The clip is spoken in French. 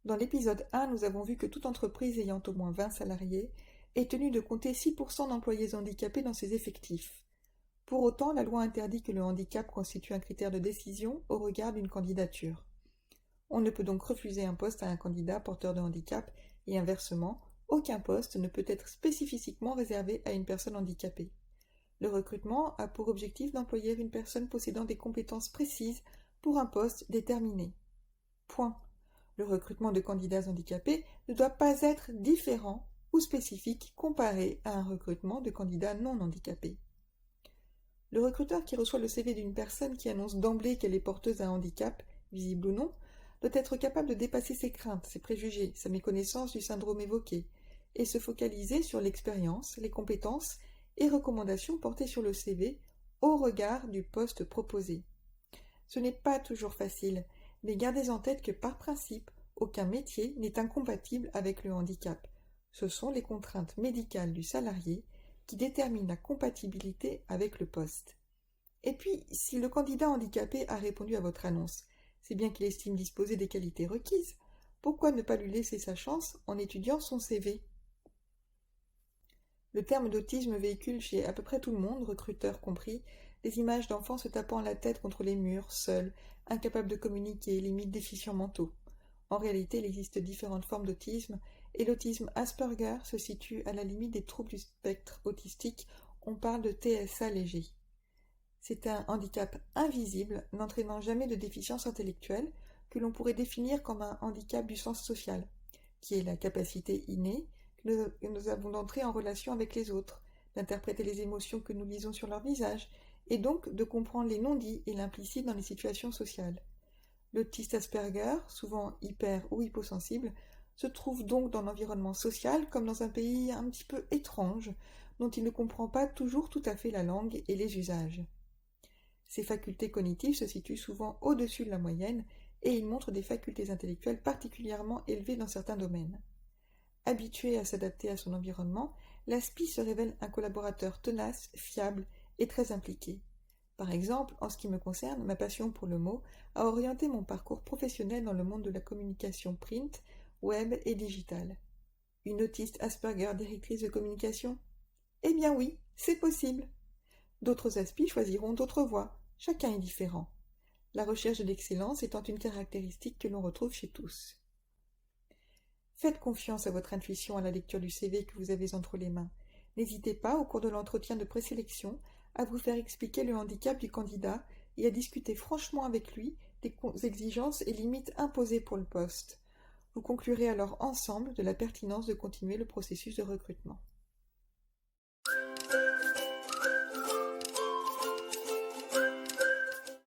Dans l'épisode 1, nous avons vu que toute entreprise ayant au moins 20 salariés est tenue de compter 6% d'employés handicapés dans ses effectifs. Pour autant, la loi interdit que le handicap constitue un critère de décision au regard d'une candidature. On ne peut donc refuser un poste à un candidat porteur de handicap et inversement, aucun poste ne peut être spécifiquement réservé à une personne handicapée. Le recrutement a pour objectif d'employer une personne possédant des compétences précises pour un poste déterminé. Point. Le recrutement de candidats handicapés ne doit pas être différent ou spécifique comparé à un recrutement de candidats non handicapés. Le recruteur qui reçoit le CV d'une personne qui annonce d'emblée qu'elle est porteuse d'un handicap, visible ou non, doit être capable de dépasser ses craintes, ses préjugés, sa méconnaissance du syndrome évoqué, et se focaliser sur l'expérience, les compétences et recommandations portées sur le CV au regard du poste proposé. Ce n'est pas toujours facile, mais gardez en tête que par principe, aucun métier n'est incompatible avec le handicap. Ce sont les contraintes médicales du salarié qui déterminent la compatibilité avec le poste. Et puis, si le candidat handicapé a répondu à votre annonce, c'est bien qu'il estime disposer des qualités requises. Pourquoi ne pas lui laisser sa chance en étudiant son CV? Le terme d'autisme véhicule chez à peu près tout le monde, recruteurs compris, des images d'enfants se tapant la tête contre les murs, seuls, incapables de communiquer, limite déficients mentaux. En réalité, il existe différentes formes d'autisme, et l'autisme Asperger se situe à la limite des troubles du spectre autistique, on parle de TSA léger. C'est un handicap invisible, n'entraînant jamais de déficience intellectuelle, que l'on pourrait définir comme un handicap du sens social, qui est la capacité innée que nous avons d'entrer en relation avec les autres, d'interpréter les émotions que nous lisons sur leur visage, et donc de comprendre les non-dits et l'implicite dans les situations sociales. L'autiste Asperger, souvent hyper ou hyposensible, se trouve donc dans l'environnement social comme dans un pays un petit peu étrange, dont il ne comprend pas toujours tout à fait la langue et les usages. Ses facultés cognitives se situent souvent au-dessus de la moyenne et il montre des facultés intellectuelles particulièrement élevées dans certains domaines. Habitué à s'adapter à son environnement, l'ASPI se révèle un collaborateur tenace, fiable et très impliqué. Par exemple, en ce qui me concerne, ma passion pour le mot a orienté mon parcours professionnel dans le monde de la communication print, web et digital. Une autiste Asperger directrice de communication? Eh bien oui, c'est possible. D'autres ASPI choisiront d'autres voies, chacun est différent. La recherche de l'excellence étant une caractéristique que l'on retrouve chez tous. Faites confiance à votre intuition à la lecture du CV que vous avez entre les mains. N'hésitez pas, au cours de l'entretien de présélection, à vous faire expliquer le handicap du candidat et à discuter franchement avec lui des exigences et limites imposées pour le poste. Vous conclurez alors ensemble de la pertinence de continuer le processus de recrutement.